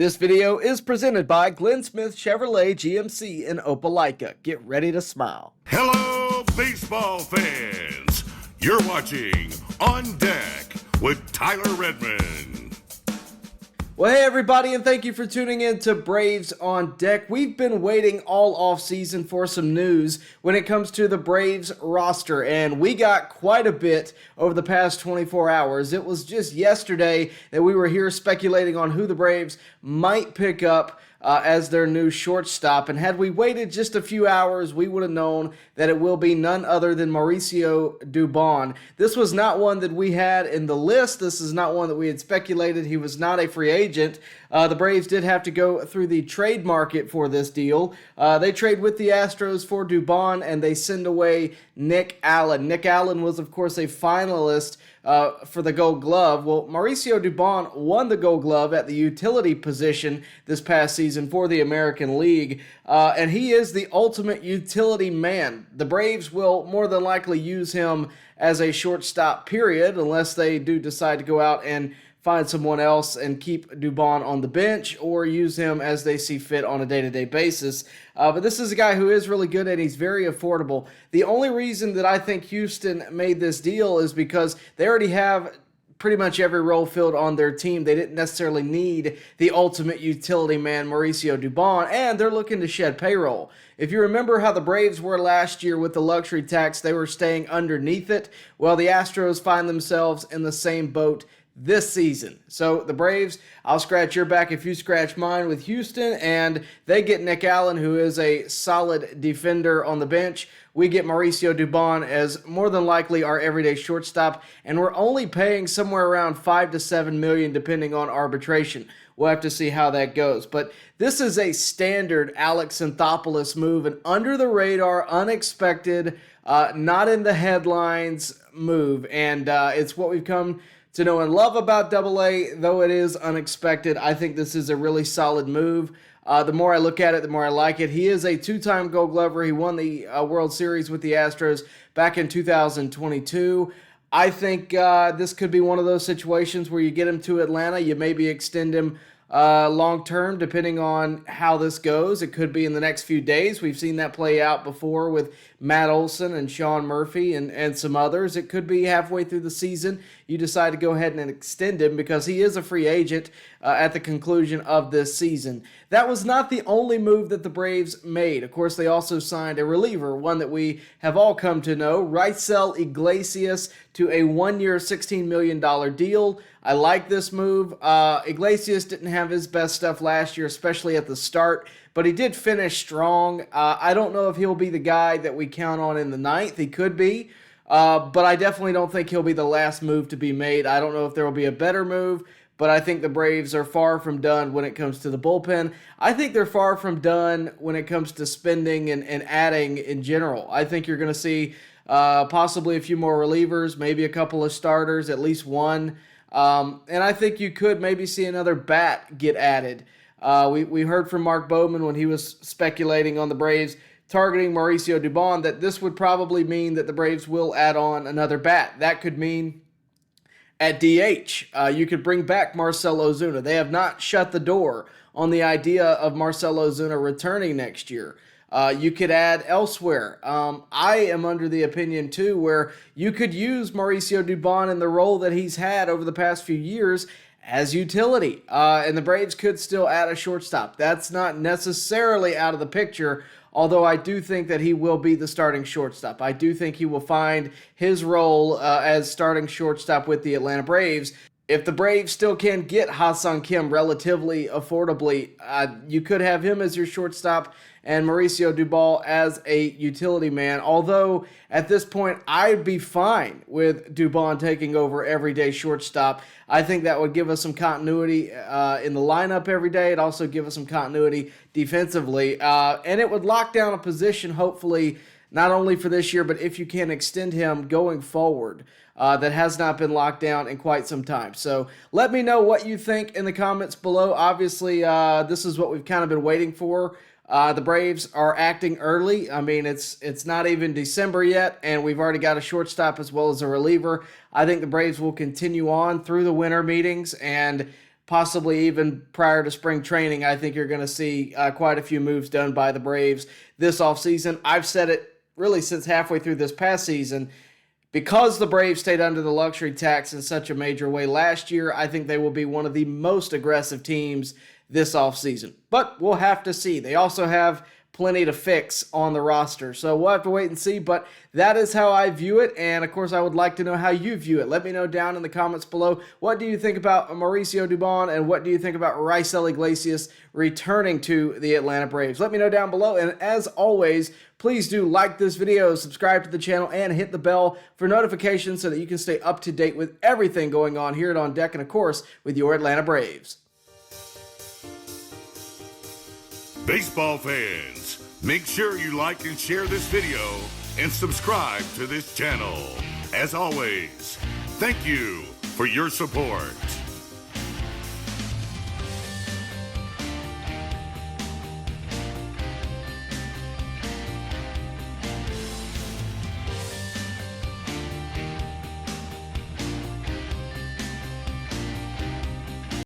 This video is presented by Glenn Smith Chevrolet GMC in Opelika. Get ready to smile. Hello, baseball fans. You're watching On Deck with Tyler Redmond. Well, hey everybody, and thank you for tuning in to Braves on Deck. We've been waiting all off-season for some news when it comes to the Braves roster, and we got quite a bit over the past 24 hours. It was just yesterday that we were here speculating on who the Braves might pick up as their new shortstop. And had we waited just a few hours, we would have known that it will be none other than Mauricio Dubon. This was not one that we had in the list. This is not one that we had speculated. He was not a free agent. The Braves did have to go through the trade market for this deal. They trade with the Astros for Dubon, and they send away Nick Allen. Nick Allen was, of course, a finalist for the Gold Glove. Well, Mauricio Dubon won the Gold Glove at the utility position this past season for the American League, and he is the ultimate utility man. The Braves will more than likely use him as a shortstop, period, unless they do decide to go out and find someone else and keep Dubon on the bench or use him as they see fit on a day-to-day basis. But this is a guy who is really good and he's very affordable. The only reason that I think Houston made this deal is because they already have pretty much every role filled on their team. They didn't necessarily need the ultimate utility man, Mauricio Dubon, and they're looking to shed payroll. If you remember how the Braves were last year with the luxury tax, they were staying underneath it. Well, the Astros find themselves in the same boat this season. So the Braves, I'll scratch your back if you scratch mine with Houston, and they get Nick Allen, who is a solid defender on the bench. We get Mauricio Dubon as more than likely our everyday shortstop, and we're only paying somewhere around $5 to $7 million depending on arbitration. We'll have to see how that goes. But this is a standard Alex Anthopoulos move, an under-the-radar, unexpected, not in the headlines move, and it's what we've come to know and love about AA, though it is unexpected. I think this is a really solid move. The more I look at it, the more I like it. He is a two-time Gold Glover. He won the World Series with the Astros back in 2022. I think this could be one of those situations where you get him to Atlanta, you maybe extend him long-term, depending on how this goes. It could be in the next few days. We've seen that play out before with Matt Olson and Sean Murphy and some others. It could be halfway through the season. You decide to go ahead and extend him because he is a free agent at the conclusion of this season. That was not the only move that the Braves made. Of course, they also signed a reliever, one that we have all come to know, Raisel Iglesias, to a one-year, $16 million deal. I like this move. Iglesias didn't have his best stuff last year, especially at the start, but he did finish strong. I don't know if he'll be the guy that we count on in the ninth. He could be, but I definitely don't think he'll be the last move to be made. I don't know if there will be a better move, but I think the Braves are far from done when it comes to the bullpen. I think they're far from done when it comes to spending and adding in general. I think you're going to see possibly a few more relievers, maybe a couple of starters, at least one. And I think you could maybe see another bat get added. We heard from Mark Bowman when he was speculating on the Braves targeting Mauricio Dubon that this would probably mean that the Braves will add on another bat. That could mean at DH, you could bring back Marcell Ozuna. They have not shut the door on the idea of Marcell Ozuna returning next year. You could add elsewhere. I am under the opinion, too, where you could use Mauricio Dubon in the role that he's had over the past few years as utility. And the Braves could still add a shortstop. That's not necessarily out of the picture, although I do think that he will be the starting shortstop. I do think he will find his role as starting shortstop with the Atlanta Braves. If the Braves still can get Ha-Seong Kim relatively affordably, you could have him as your shortstop and Mauricio Dubon as a utility man. Although, at this point, I'd be fine with Dubon taking over everyday shortstop. I think that would give us some continuity in the lineup every day. It'd also give us some continuity defensively. And it would lock down a position, hopefully, not only for this year, but if you can extend him going forward. That has not been locked down in quite some time. So let me know what you think in the comments below. Obviously, this is what we've kind of been waiting for. The Braves are acting early. I mean, it's not even December yet, and we've already got a shortstop as well as a reliever. I think the Braves will continue on through the winter meetings and possibly even prior to spring training, I think you're going to see quite a few moves done by the Braves this offseason. I've said it really since halfway through this past season. Because the Braves stayed under the luxury tax in such a major way last year, I think they will be one of the most aggressive teams this offseason. But we'll have to see. They also have plenty to fix on the roster, so we'll have to wait and see, but that is how I view it, and of course I would like to know how you view it. Let me know down in the comments below. What do you think about Mauricio Dubon, and what do you think about Raisel Iglesias returning to the Atlanta Braves? Let me know down below, and as always, please do like this video, subscribe to the channel, and hit the bell for notifications so that you can stay up to date with everything going on here at On Deck, and of course, with your Atlanta Braves. Baseball fans, make sure you like and share this video and subscribe to this channel. As always, thank you for your support.